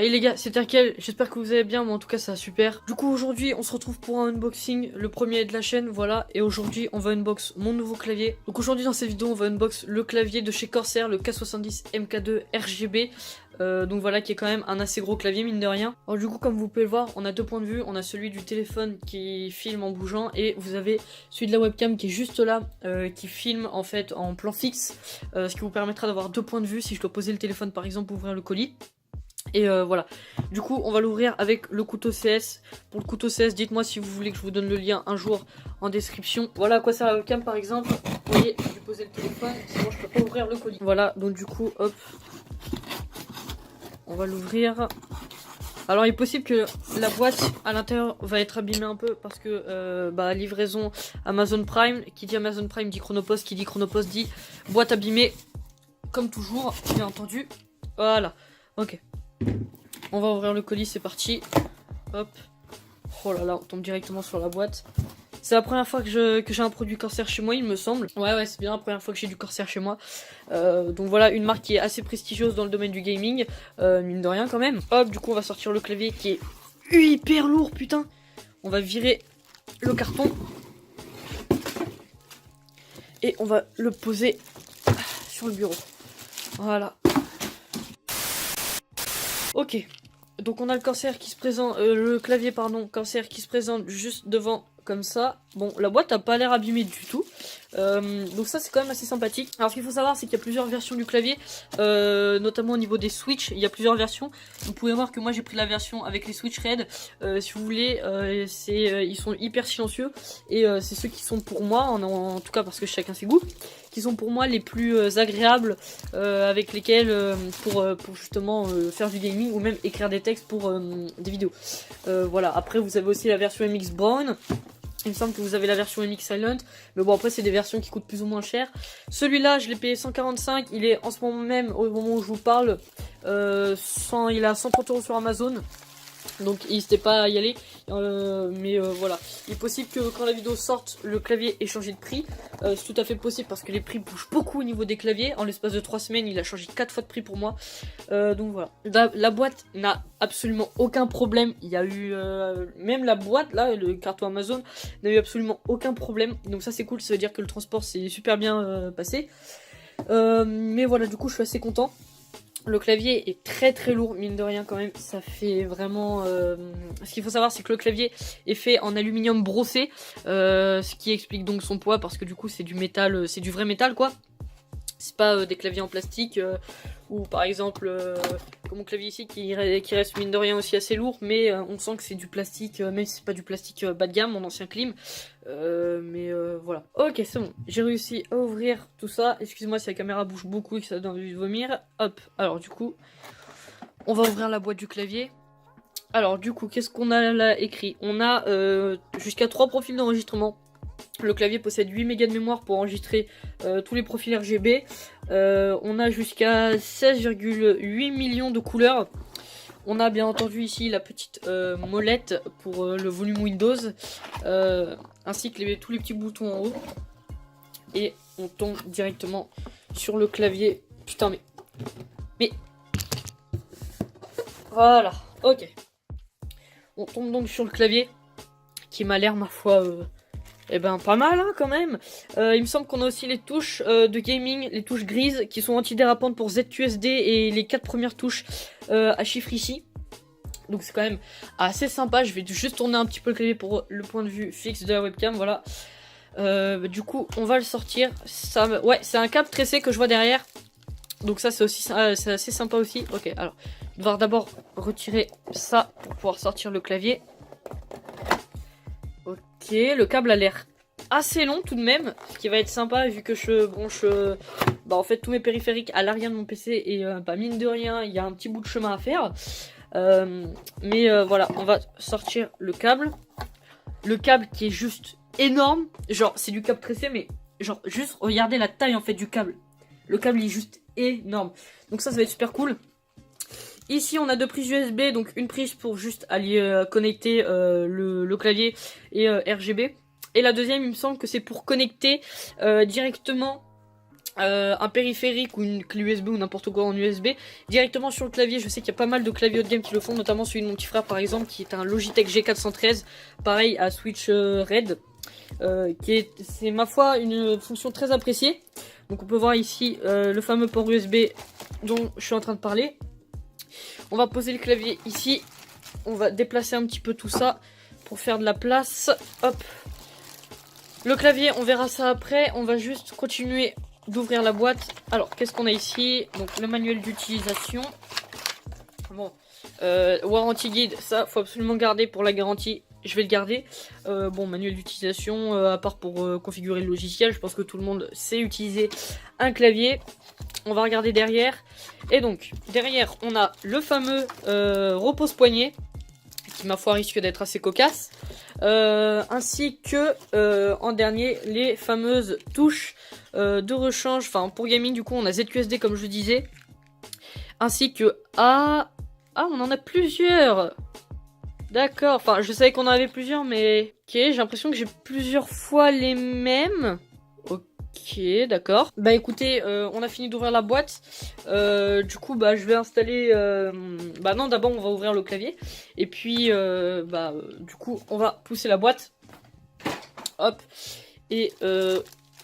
Allez les gars, c'est Terkel, j'espère que vous allez bien, mais en tout cas ça va super. Du coup aujourd'hui on se retrouve pour un unboxing, le premier de la chaîne, voilà. Et aujourd'hui on va unbox mon nouveau clavier. Donc aujourd'hui dans cette vidéo on va unbox le clavier de chez Corsair, le K70 MK2 RGB. Donc voilà, qui est quand même un assez gros clavier mine de rien. Alors du coup comme vous pouvez le voir, on a deux points de vue. On a celui du téléphone qui filme en bougeant, et vous avez celui de la webcam qui est juste là, qui filme en fait en plan fixe, ce qui vous permettra d'avoir deux points de vue si je dois poser le téléphone par exemple pour ouvrir le colis. Et voilà, du coup on va l'ouvrir avec le couteau CS. Pour le couteau CS, dites moi si vous voulez que je vous donne le lien un jour en description. Voilà à quoi sert la webcam par exemple. Vous voyez, je vais poser le téléphone, sinon je peux pas ouvrir le colis. Voilà, donc du coup hop, on va l'ouvrir. Alors il est possible que la boîte à l'intérieur va être abîmée un peu parce que livraison Amazon Prime, qui dit Amazon Prime dit Chronopost, qui dit Chronopost dit boîte abîmée, comme toujours bien entendu. Voilà, ok. On va ouvrir le colis, c'est parti. Hop. Oh là là, on tombe directement sur la boîte. C'est la première fois que j'ai un produit Corsair chez moi, il me semble. Ouais, c'est bien la première fois que j'ai du Corsair chez moi. Donc voilà, une marque qui est assez prestigieuse dans le domaine du gaming. Mine de rien quand même. Hop, du coup on va sortir le clavier qui est hyper lourd, putain. On va virer le carton. Et on va le poser sur le bureau. Voilà. Ok. Donc on a le Corsair qui se présente, le clavier pardon, Corsair qui se présente juste devant comme ça. Bon, la boîte a pas l'air abîmée du tout, donc ça c'est quand même assez sympathique. Alors ce qu'il faut savoir c'est qu'il y a plusieurs versions du clavier, notamment au niveau des switches, il y a plusieurs versions. Vous pouvez voir que moi j'ai pris la version avec les switch red, si vous voulez, ils sont hyper silencieux, et c'est ceux qui sont pour moi, en tout cas parce que chacun ses goûts, qui sont pour moi les plus agréables, avec lesquels pour justement faire du gaming ou même écrire des textes pour des vidéos. Voilà, après vous avez aussi la version MX Brown. Il me semble que vous avez la version MX Silent, mais bon après c'est des versions qui coûtent plus ou moins cher. Celui-là je l'ai payé 145, il est en ce moment même, au moment où je vous parle, il est à 130 € sur Amazon. Donc n'hésitez pas à y aller, voilà. Il est possible que quand la vidéo sorte, le clavier ait changé de prix. C'est tout à fait possible parce que les prix bougent beaucoup au niveau des claviers. En l'espace de 3 semaines, il a changé 4 fois de prix pour moi. Donc voilà. La boîte n'a absolument aucun problème. Il y a eu... même la boîte, là, le carton Amazon, n'a eu absolument aucun problème. Donc ça c'est cool, ça veut dire que le transport s'est super bien passé. Mais voilà, du coup je suis assez content. Le clavier est très lourd, mine de rien quand même, ça fait vraiment... Ce qu'il faut savoir c'est que le clavier est fait en aluminium brossé, ce qui explique donc son poids, parce que du coup c'est du métal, c'est du vrai métal quoi. C'est pas des claviers en plastique, ou par exemple comme mon clavier ici qui reste mine de rien aussi assez lourd, mais on sent que c'est du plastique, même si c'est pas du plastique bas de gamme, mon ancien clim. Voilà. Ok, c'est bon, j'ai réussi à ouvrir tout ça. Excusez-moi si la caméra bouge beaucoup et que ça donne envie de vomir. Hop, alors du coup, on va ouvrir la boîte du clavier. Alors du coup, qu'est-ce qu'on a là écrit? On a jusqu'à 3 profils d'enregistrement. Le clavier possède 8 mégas de mémoire pour enregistrer tous les profils RGB. On a jusqu'à 16,8 millions de couleurs. On a bien entendu ici la petite molette pour le volume Windows, ainsi que tous les petits boutons en haut. Et on tombe directement sur le clavier. Putain mais... Voilà, ok. On tombe donc sur le clavier, qui m'a l'air ma foi... pas mal hein, quand même. Il me semble qu'on a aussi les touches de gaming, les touches grises qui sont antidérapantes pour ZQSD, et les 4 premières touches à chiffres ici. Donc c'est quand même assez sympa. Je vais juste tourner un petit peu le clavier pour le point de vue fixe de la webcam, voilà. Du coup on va le sortir. Ouais, c'est un câble tressé que je vois derrière. Donc ça c'est aussi c'est assez sympa aussi. Ok, alors je vais devoir d'abord retirer ça pour pouvoir sortir le clavier. Ok, le câble a l'air assez long tout de même, ce qui va être sympa vu que je branche en fait tous mes périphériques à l'arrière de mon PC, et mine de rien il y a un petit bout de chemin à faire. Voilà, on va sortir le câble. Le câble qui est juste énorme, genre c'est du câble tressé, mais genre juste regardez la taille en fait du câble. Le câble il est juste énorme, donc ça va être super cool. Ici on a 2 prises USB, donc une prise pour juste aller connecter le clavier et RGB. Et la deuxième il me semble que c'est pour connecter directement un périphérique ou une clé USB ou n'importe quoi en USB directement sur le clavier. Je sais qu'il y a pas mal de claviers haut de gamme qui le font, notamment celui de mon petit frère par exemple, qui est un Logitech G413, pareil à switch Red, c'est ma foi une fonction très appréciée. Donc on peut voir ici le fameux port USB dont je suis en train de parler. On va poser le clavier ici, on va déplacer un petit peu tout ça pour faire de la place. Hop, le clavier on verra ça après, on va juste continuer d'ouvrir la boîte. Alors qu'est-ce qu'on a ici? Donc le manuel d'utilisation. Bon, warranty guide, ça faut absolument garder pour la garantie. Je vais le garder. Bon, manuel d'utilisation, à part pour configurer le logiciel, je pense que tout le monde sait utiliser un clavier. On va regarder derrière. Et donc derrière on a le fameux repose-poignet, qui ma foi risque d'être assez cocasse. Ainsi que en dernier les fameuses touches de rechange, enfin pour gaming du coup on a ZQSD comme je disais, ainsi que on en a plusieurs, d'accord, enfin je savais qu'on en avait plusieurs mais ok, j'ai l'impression que j'ai plusieurs fois les mêmes. Ok, d'accord. Bah écoutez, on a fini d'ouvrir la boîte. Du coup, bah je vais installer... Bah non, d'abord on va ouvrir le clavier. Et puis, du coup, on va pousser la boîte. Hop. Et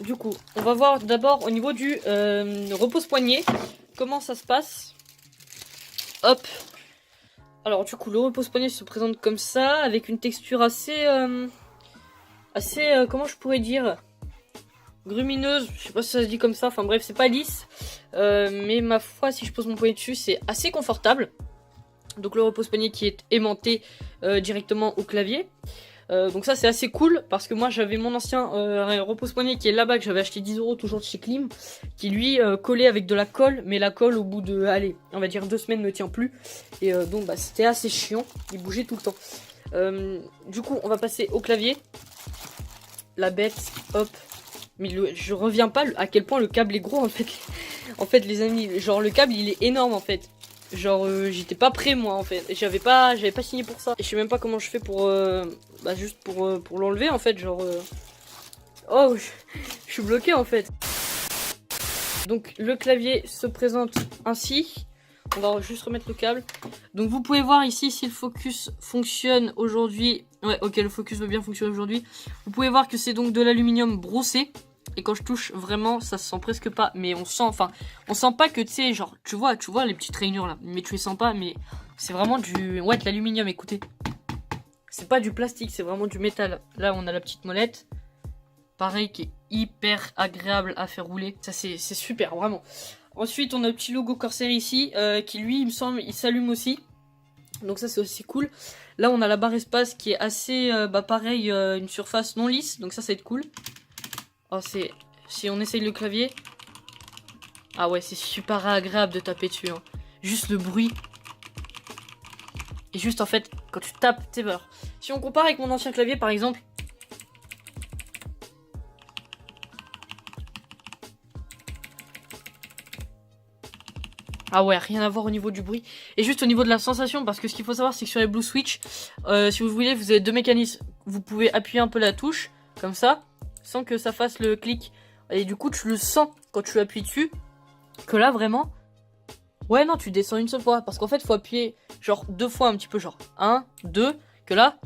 du coup, on va voir d'abord au niveau du repose-poignet comment ça se passe. Hop. Alors du coup, le repose-poignet se présente comme ça, avec une texture assez... comment je pourrais dire, grumineuse, je sais pas si ça se dit comme ça, enfin bref, c'est pas lisse, mais ma foi, si je pose mon poignet dessus, c'est assez confortable. Donc le repose-poignet qui est aimanté directement au clavier. Donc ça c'est assez cool, parce que moi j'avais mon ancien repose-poignet qui est là-bas, que j'avais acheté 10 € toujours de chez Klim, qui lui collait avec de la colle, mais la colle au bout de, allez, on va dire 2 semaines ne tient plus. Et donc bah c'était assez chiant, il bougeait tout le temps. Du coup on va passer au clavier. La bête, hop. Mais je reviens pas à quel point le câble est gros en fait. En fait les amis, genre le câble il est énorme en fait. Genre j'étais pas prêt moi en fait. J'avais pas signé pour ça. Et je sais même pas comment je fais pour juste pour l'enlever en fait, genre oh, je suis bloqué en fait. Donc le clavier se présente ainsi. On va juste remettre le câble. Donc vous pouvez voir ici si le focus fonctionne aujourd'hui. Ouais, ok, le focus veut bien fonctionner aujourd'hui. Vous pouvez voir que c'est donc de l'aluminium brossé. Et quand je touche, vraiment, ça se sent presque pas. Mais on sent, enfin, on sent pas que, tu sais, genre, tu vois les petites rainures là. Mais tu les sens pas, mais c'est vraiment ouais, de l'aluminium, écoutez. C'est pas du plastique, c'est vraiment du métal. Là, on a la petite molette. Pareil, qui est hyper agréable à faire rouler. Ça, c'est super, vraiment. Ensuite, on a le petit logo Corsair ici, qui lui, il me semble, il s'allume aussi. Donc ça, c'est aussi cool. Là, on a la barre espace qui est assez, pareil, une surface non lisse. Donc ça va être cool. Oh, si on essaye le clavier. Ah ouais, c'est super agréable de taper dessus. Hein. Juste le bruit. Et juste, en fait, quand tu tapes, t'es peur. Si on compare avec mon ancien clavier, par exemple. Ah ouais, rien à voir au niveau du bruit. Et juste au niveau de la sensation, parce que ce qu'il faut savoir, c'est que sur les Blue Switch, si vous voulez, vous avez 2 mécanismes. Vous pouvez appuyer un peu la touche, comme ça, sans que ça fasse le clic. Et du coup, tu le sens quand tu appuies dessus, que là, vraiment... Ouais, non, tu descends une seule fois. Parce qu'en fait, il faut appuyer, genre, 2 fois un petit peu, genre 1, 2, que là...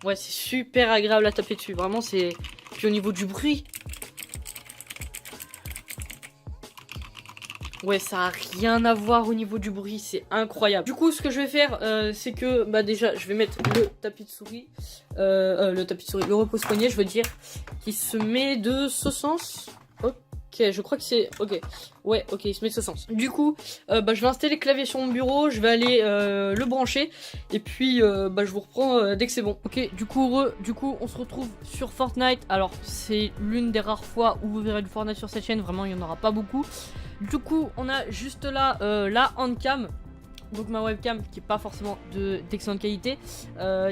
Ouais, c'est super agréable à taper dessus. Vraiment, c'est... Puis au niveau du bruit... Ouais, ça a rien à voir au niveau du bruit, c'est incroyable. Du coup, ce que je vais faire, c'est que, déjà, je vais mettre le tapis de souris, le repose-poignet, je veux dire, qui se met de ce sens. Ok, je crois que c'est, ok, ouais, ok, il se met de ce sens. Du coup, je vais installer le clavier sur mon bureau, je vais aller le brancher, et puis, je vous reprends dès que c'est bon. Ok, du coup, on se retrouve sur Fortnite. Alors, c'est l'une des rares fois où vous verrez du Fortnite sur cette chaîne, vraiment, il n'y en aura pas beaucoup. Du coup, on a juste là la handcam, donc ma webcam qui est pas forcément d'excellente qualité.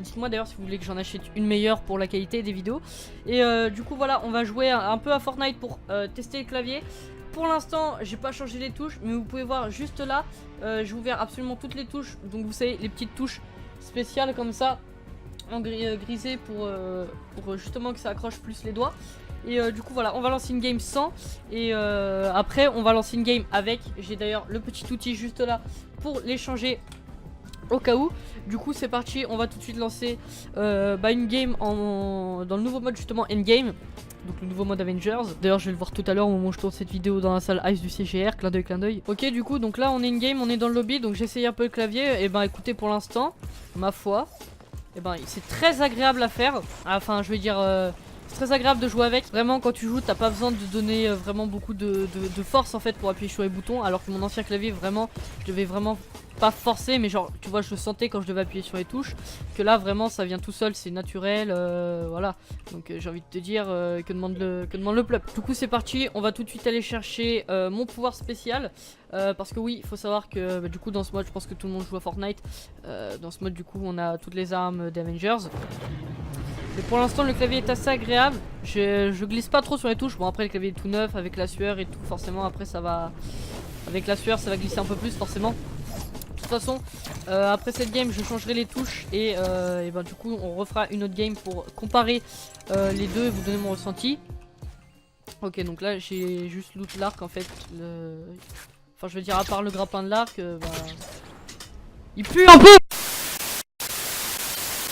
Dites-moi d'ailleurs si vous voulez que j'en achète une meilleure pour la qualité des vidéos. Et du coup, voilà, on va jouer un peu à Fortnite pour tester le clavier. Pour l'instant, j'ai pas changé les touches, mais vous pouvez voir juste là, j'ai ouvert absolument toutes les touches. Donc vous savez, les petites touches spéciales comme ça, en grisé pour justement que ça accroche plus les doigts. Et du coup voilà, on va lancer une game sans. Et après on va lancer une game avec. J'ai d'ailleurs le petit outil juste là pour l'échanger au cas où. Du coup c'est parti, on va tout de suite lancer une game dans le nouveau mode justement Endgame. Donc le nouveau mode Avengers. D'ailleurs je vais le voir tout à l'heure au moment où je tourne cette vidéo dans la salle Ice du CGR. Clin d'œil, clin d'œil. Ok, du coup donc là on est in game, on est dans le lobby. Donc j'essaye un peu le clavier. Et ben écoutez, pour l'instant, ma foi, et ben c'est très agréable à faire. Enfin je veux dire, c'est très agréable de jouer avec. Vraiment quand tu joues t'as pas besoin de donner vraiment beaucoup de force en fait pour appuyer sur les boutons. Alors que mon ancien clavier vraiment, je devais vraiment pas forcer, mais genre tu vois je le sentais quand je devais appuyer sur les touches. Que là vraiment ça vient tout seul, c'est naturel, voilà. Donc j'ai envie de te dire que demande le plop. Du coup c'est parti, on va tout de suite aller chercher mon pouvoir spécial. Parce que oui, il faut savoir que du coup dans ce mode, je pense que tout le monde joue à Fortnite. Dans ce mode du coup on a toutes les armes d'Avengers. Mais pour l'instant le clavier est assez agréable. Je glisse pas trop sur les touches. Bon après le clavier est tout neuf avec la sueur et tout. Forcément après ça va... Avec la sueur ça va glisser un peu plus forcément. De toute façon après cette game je changerai les touches. Et ben du coup on refera une autre game pour comparer les deux et vous donner mon ressenti. Ok, donc là j'ai juste loot l'arc en fait. Enfin je veux dire à part le grappin de l'arc, il pue un peu.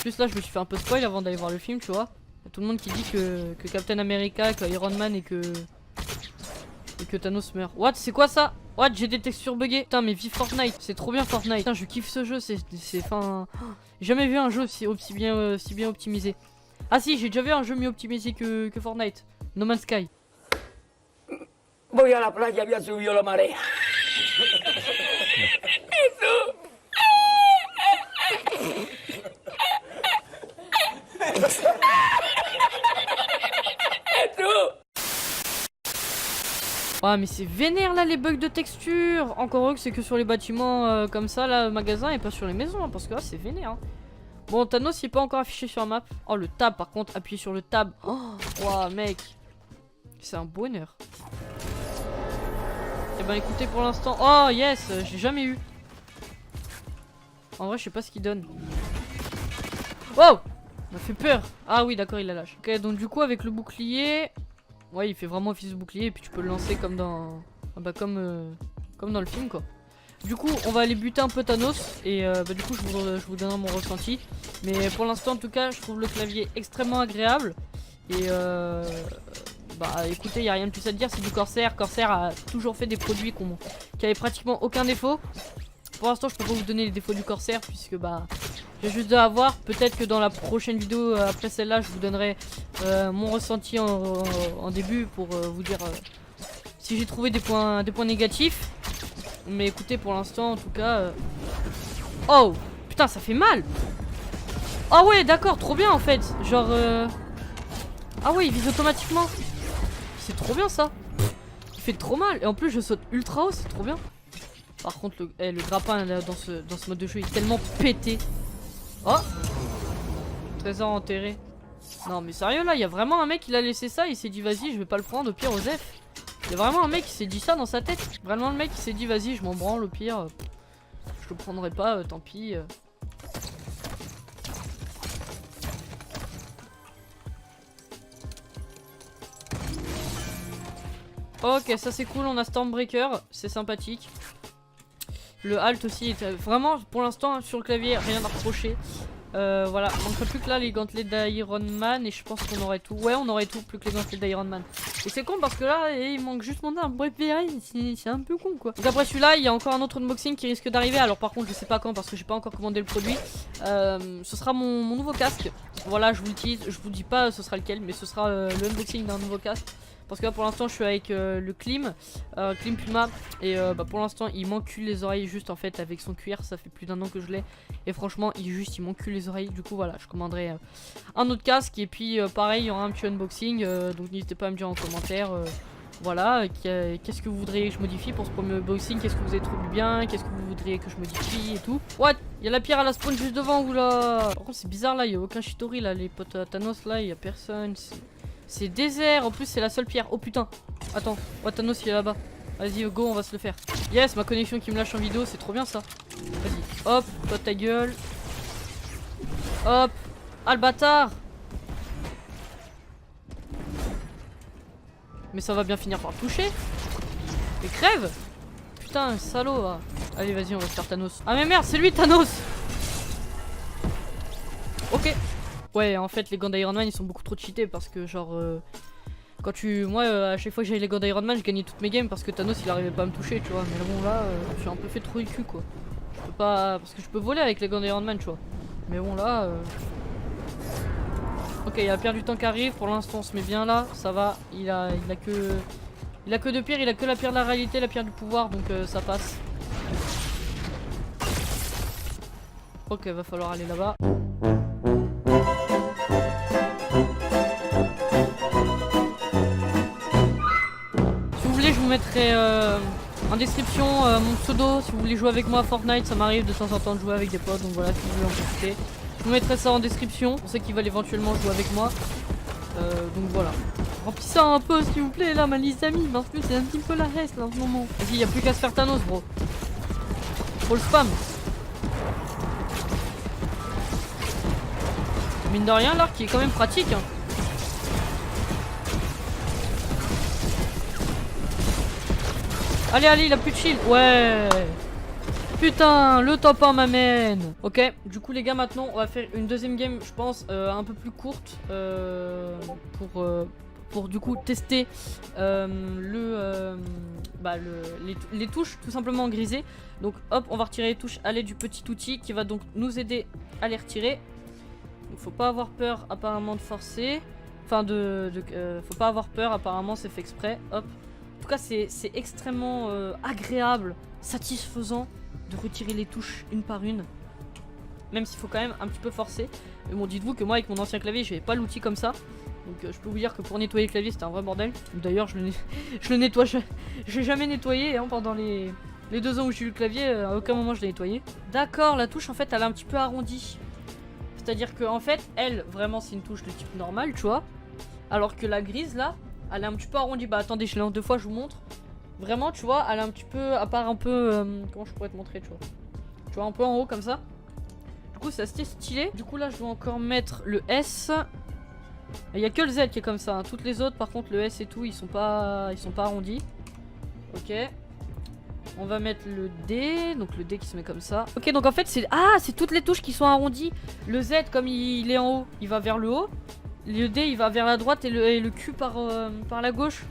Plus là je me suis fait un peu spoil avant d'aller voir le film, tu vois. Y a tout le monde qui dit que Captain America, que Iron Man et que Thanos meurt. What, c'est quoi ça? What, j'ai des textures buggées. Putain mais vive Fortnite, c'est trop bien Fortnite. Putain je kiffe ce jeu, c'est enfin... J'ai jamais vu un jeu si bien optimisé. Ah si, j'ai déjà vu un jeu mieux optimisé que Fortnite. No Man's Sky. Voy a la playa, había subido la marea. Ouais mais c'est vénère là les bugs de texture. Encore heureux que c'est que sur les bâtiments comme ça là, magasin, et pas sur les maisons hein, parce que là c'est vénère hein. Bon Thanos il est pas encore affiché sur la map. Oh le tab par contre, appuyez sur le tab. Oh wow, mec, c'est un bonheur. Et ben écoutez pour l'instant, oh yes, j'ai jamais eu. En vrai je sais pas ce qu'il donne. Wow, m'a fait peur. Ah oui d'accord il la lâche. Ok donc du coup avec le bouclier, ouais il fait vraiment office de bouclier et puis tu peux le lancer comme dans, comme dans le film quoi. Du coup on va aller buter un peu Thanos et du coup je vous donnerai mon ressenti. Mais pour l'instant en tout cas je trouve le clavier extrêmement agréable. Et écoutez, y a rien de plus à dire, c'est du Corsair. Corsair a toujours fait des produits qui avaient pratiquement aucun défaut. Pour l'instant je peux pas vous donner les défauts du Corsair puisque j'ai juste à voir. Peut-être que dans la prochaine vidéo après celle-là je vous donnerai mon ressenti en début pour vous dire si j'ai trouvé des points négatifs. Mais écoutez pour l'instant en tout cas oh putain ça fait mal. Oh ouais d'accord, trop bien en fait. Genre ah ouais il vise automatiquement. C'est trop bien ça. Il fait trop mal. Et en plus je saute ultra haut, c'est trop bien. Par contre le grappin là, dans ce mode de jeu est tellement pété. Oh, trésor enterré. Non mais sérieux là, il y a vraiment un mec qui l'a laissé ça. Il s'est dit vas-y je vais pas le prendre, au pire Osef. Il y a vraiment un mec qui s'est dit ça dans sa tête. Vraiment le mec qui s'est dit vas-y je m'en branle, au pire je le prendrai pas, tant pis. Ok ça c'est cool, on a Stormbreaker, c'est sympathique. Le halt aussi est vraiment pour l'instant sur le clavier, rien à reprocher. Voilà, manquerait plus que là les gantelets d'Iron Man et je pense qu'on aurait tout. Ouais on aurait tout plus que les gantelets d'Iron Man. Et c'est con parce que là il manque juste mon arme préférée, c'est un peu con quoi. Donc après celui-là il y a encore un autre unboxing qui risque d'arriver. Alors par contre je sais pas quand parce que j'ai pas encore commandé le produit. Ce sera mon nouveau casque. Voilà je vous le tease, je vous dis pas ce sera lequel mais ce sera le unboxing d'un nouveau casque. Parce que là pour l'instant je suis avec le Klim Puma. Et pour l'instant il m'encule les oreilles juste en fait avec son cuir. Ça fait plus d'un an que je l'ai. Et franchement il m'encule les oreilles. Du coup voilà je commanderai un autre casque. Et puis pareil il y aura un petit unboxing. Donc n'hésitez pas à me dire en commentaire voilà qu'est-ce que vous voudriez que je modifie pour ce premier unboxing. Qu'est-ce que vous avez trouvé bien, qu'est-ce que vous voudriez que je modifie et tout. What, il y a la pierre à la spawn juste devant. Oula. Par contre c'est bizarre là, il y a aucun Shitori là. Les potes à Thanos là il y a personne. C'est désert, en plus c'est la seule pierre. Oh putain, attends, oh, Thanos il est là-bas. Vas-y go on va se le faire. Yes, ma connexion qui me lâche en vidéo, c'est trop bien ça. Vas-y, hop, toi ta gueule. Hop, ah le bâtard. Mais ça va bien finir par toucher. Et crève. Putain, salaud va. Allez vas-y, on va se faire Thanos. Ah mais merde, c'est lui Thanos. Ok. Ouais, en fait les gants d'Iron Man ils sont beaucoup trop cheatés parce que genre quand tu... Moi à chaque fois que j'avais les gants d'Iron Man je gagnais toutes mes games parce que Thanos il arrivait pas à me toucher, tu vois. Mais bon là je suis un peu fait trop le cul quoi. Je peux pas... Parce que je peux voler avec les gants d'Iron Man, tu vois. Mais bon là Ok, il y a la pierre du temps qui arrive, pour l'instant on se met bien là, ça va, il a que... Il a que deux pierres, il a que la pierre de la réalité, la pierre du pouvoir, donc ça passe. Ok, va falloir aller là-bas. Si vous voulez, je vous mettrai en description mon pseudo. Si vous voulez jouer avec moi à Fortnite, ça m'arrive de temps en temps de jouer avec des potes, donc voilà, si vous voulez en profiter. Je vous mettrai ça en description, pour ceux qui veulent éventuellement jouer avec moi. Donc voilà. Remplissez ça un peu s'il vous plaît là, ma liste d'amis, parce que c'est un petit peu la reste là en ce moment. Vas-y, y'a plus qu'à se faire Thanos, bro. Faut le spam. Mine de rien, l'arc qui est quand même pratique. Hein. Allez, allez, il a plus de shield. Ouais. Putain, le top 1 m'amène. Ok, du coup les gars, maintenant on va faire une deuxième game, je pense, un peu plus courte pour du coup tester les touches tout simplement grisées. Donc hop, on va retirer les touches à l'aide du petit outil qui va donc nous aider à les retirer. Donc faut pas avoir peur apparemment de forcer. Enfin faut pas avoir peur, apparemment c'est fait exprès. Hop. En tout cas c'est extrêmement agréable, satisfaisant de retirer les touches une par une. Même s'il faut quand même un petit peu forcer. Mais bon, dites-vous que moi avec mon ancien clavier j'avais pas l'outil comme ça. Donc je peux vous dire que pour nettoyer le clavier c'était un vrai bordel. D'ailleurs je le nettoie, je l'ai jamais nettoyé hein, pendant les 2 ans où j'ai eu le clavier, à aucun moment je l'ai nettoyé. D'accord, la touche en fait elle est un petit peu arrondie. C'est-à-dire que en fait elle vraiment c'est une touche de type normal, tu vois. Alors que la grise là, elle est un petit peu arrondie. Bah attendez, je l'ai en 2 fois, je vous montre. Vraiment, tu vois, elle est un petit peu, à part un peu, comment je pourrais te montrer, tu vois. Tu vois, un peu en haut comme ça. Du coup, c'est assez stylé. Du coup, là, je dois encore mettre le S. Il y a que le Z qui est comme ça. Hein. Toutes les autres, par contre, le S et tout, ils sont pas arrondis. Ok. On va mettre le D. Donc le D qui se met comme ça. Ok, donc en fait, c'est toutes les touches qui sont arrondies. Le Z, comme il est en haut, il va vers le haut. Le D, il va vers la droite et le Q par la gauche.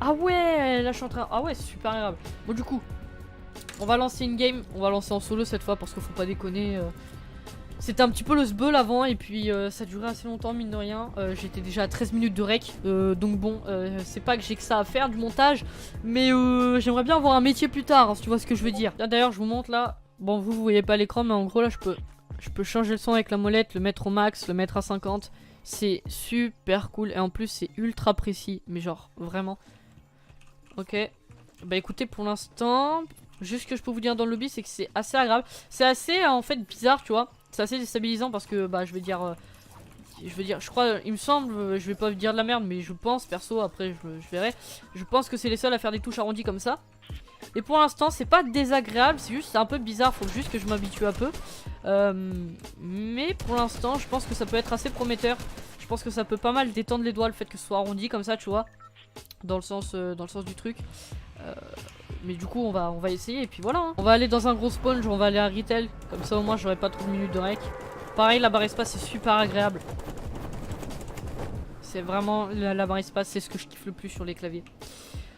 Ah ouais, là je suis en train... Ah ouais, c'est super agréable. Bon du coup, on va lancer une game. On va lancer en solo cette fois parce qu'il faut pas déconner. C'était un petit peu le sbeul avant et puis ça durait assez longtemps mine de rien. J'étais déjà à 13 minutes de rec. Donc bon, c'est pas que j'ai que ça à faire du montage. Mais j'aimerais bien avoir un métier plus tard, hein, si tu vois ce que je veux dire. D'ailleurs, je vous montre là. Bon, vous voyez pas l'écran, mais en gros là je peux changer le son avec la molette, le mettre au max, le mettre à 50. C'est super cool et en plus c'est ultra précis. Mais genre, vraiment... Ok, bah écoutez pour l'instant, juste ce que je peux vous dire dans le lobby c'est que c'est assez agréable. C'est assez en fait bizarre tu vois, c'est assez déstabilisant parce que bah je veux dire, je crois, il me semble, je vais pas dire de la merde mais je pense perso, après je verrai. Je pense que c'est les seuls à faire des touches arrondies comme ça. Et pour l'instant c'est pas désagréable, c'est juste c'est un peu bizarre, faut juste que je m'habitue un peu. Mais pour l'instant je pense que ça peut être assez prometteur. Je pense que ça peut pas mal détendre les doigts le fait que ce soit arrondi comme ça tu vois. Dans le sens du truc. Mais du coup on va essayer et puis voilà hein. On va aller dans un gros spawn, on va aller à retail. Comme ça au moins j'aurai pas trop de minutes de rec. Pareil la barre espace c'est super agréable. C'est vraiment la barre espace, c'est ce que je kiffe le plus sur les claviers.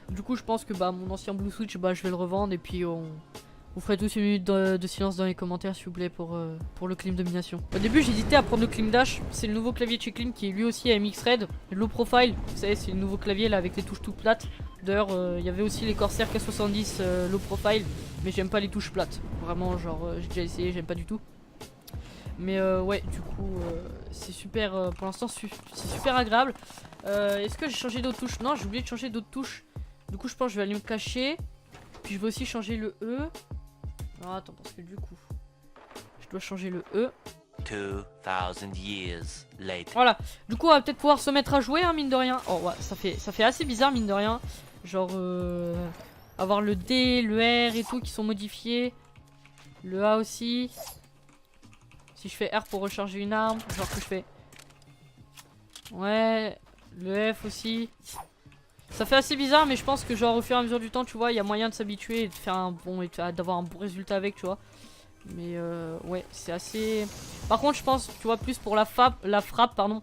Du coup je pense que bah mon ancien Blue Switch je vais le revendre. Et puis vous ferez tous une minute de silence dans les commentaires s'il vous plaît pour le clim domination. Au début j'hésitais à prendre le clim dash. C'est le nouveau clavier de chez Klim qui est lui aussi à MX Red. Low profile, vous savez c'est le nouveau clavier là avec les touches toutes plates. D'ailleurs il y avait aussi les Corsair K70 low profile. Mais j'aime pas les touches plates. Vraiment genre j'ai déjà essayé, j'aime pas du tout. Mais ouais du coup c'est super, pour l'instant c'est super agréable. Est-ce que j'ai changé d'autres touches? Non, j'ai oublié de changer d'autres touches. Du coup je pense que je vais aller me cacher. Puis je vais aussi changer le E. Non attends parce que du coup je dois changer le E. 2000 years later. Voilà, du coup on va peut-être pouvoir se mettre à jouer hein, mine de rien. Oh ouais, ça fait assez bizarre mine de rien. Genre avoir le D, le R et tout qui sont modifiés. Le A aussi. Si je fais R pour recharger une arme, genre que je fais. Ouais, le F aussi. Ça fait assez bizarre, mais je pense que genre au fur et à mesure du temps, tu vois, il y a moyen de s'habituer et de faire un bon, et d'avoir un bon résultat avec, tu vois. Mais ouais, c'est assez... Par contre, je pense, tu vois, plus pour la frappe, pardon.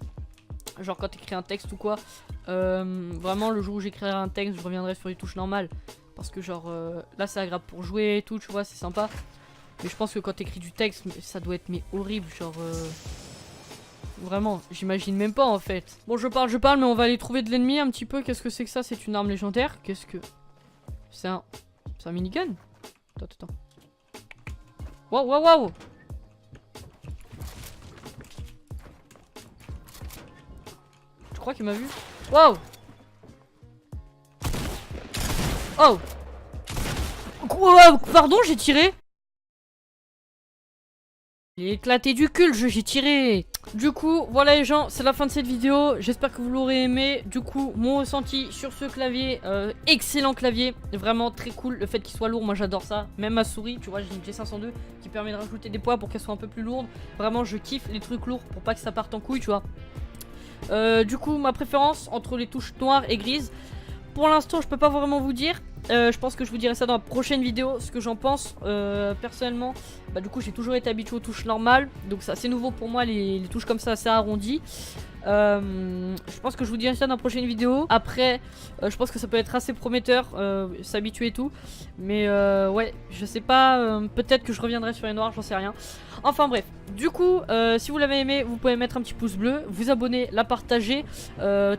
Genre quand t'écris un texte ou quoi. Vraiment, le jour où j'écrirai un texte, je reviendrai sur les touches normales. Parce que genre, là c'est agréable pour jouer et tout, tu vois, c'est sympa. Mais je pense que quand t'écris du texte, ça doit être horrible, genre... Vraiment, j'imagine même pas en fait. Bon, je parle, mais on va aller trouver de l'ennemi un petit peu. Qu'est-ce que c'est que ça? C'est une arme légendaire. Qu'est-ce que... C'est un minigun? Attends. Waouh. Je crois qu'il m'a vu. Waouh. Oh. Pardon, j'ai tiré. Il est éclaté du cul, j'ai tiré. Du coup, voilà les gens, c'est la fin de cette vidéo. J'espère que vous l'aurez aimé. Du coup, mon ressenti sur ce clavier, excellent clavier. Vraiment très cool, le fait qu'il soit lourd, moi j'adore ça. Même ma souris, tu vois, j'ai une G502 qui permet de rajouter des poids pour qu'elle soit un peu plus lourde. Vraiment, je kiffe les trucs lourds pour pas que ça parte en couille, tu vois. Du coup, ma préférence entre les touches noires et grises. Pour l'instant, je peux pas vraiment vous dire. Je pense que je vous dirai ça dans la prochaine vidéo, ce que j'en pense. Personnellement, bah du coup j'ai toujours été habitué aux touches normales, donc c'est assez nouveau pour moi les touches comme ça assez arrondies. Je pense que je vous dirai ça dans la prochaine vidéo. Après, je pense que ça peut être assez prometteur, s'habituer et tout. Mais ouais, je sais pas, peut-être que je reviendrai sur les noirs, j'en sais rien. Enfin bref, du coup, si vous l'avez aimé, vous pouvez mettre un petit pouce bleu, vous abonner, la partager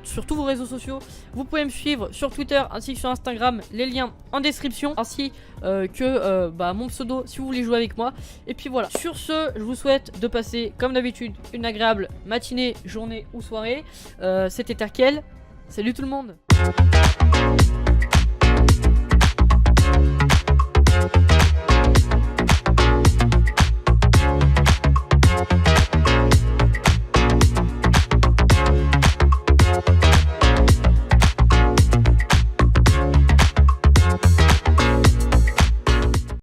sur tous vos réseaux sociaux. Vous pouvez me suivre sur Twitter ainsi que sur Instagram, les liens en description, ainsi que mon pseudo si vous voulez jouer avec moi. Et puis voilà, sur ce, je vous souhaite de passer comme d'habitude une agréable matinée, journée ou soirée. C'était Terkel, salut tout le monde.